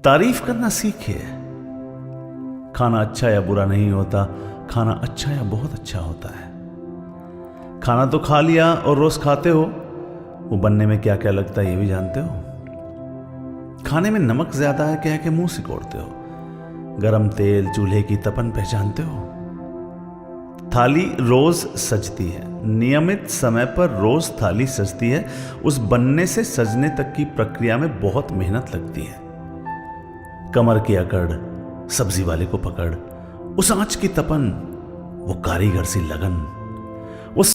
तारीफ करना सीखिए। खाना अच्छा या बुरा नहीं होता, खाना अच्छा या बहुत अच्छा होता है। खाना तो खा लिया और रोज खाते हो, वो बनने में क्या क्या लगता है ये भी जानते हो। खाने में नमक ज्यादा है कह के मुंह सिकोड़ते हो, गरम तेल चूल्हे की तपन पहचानते हो। थाली रोज सजती है, नियमित समय पर रोज थाली सजती है। उस बनने से सजने तक की प्रक्रिया में बहुत मेहनत लगती है। कमर की अकड़, सब्जी वाले को पकड़, उस आंच की तपन, वो कारीगर सी लगन।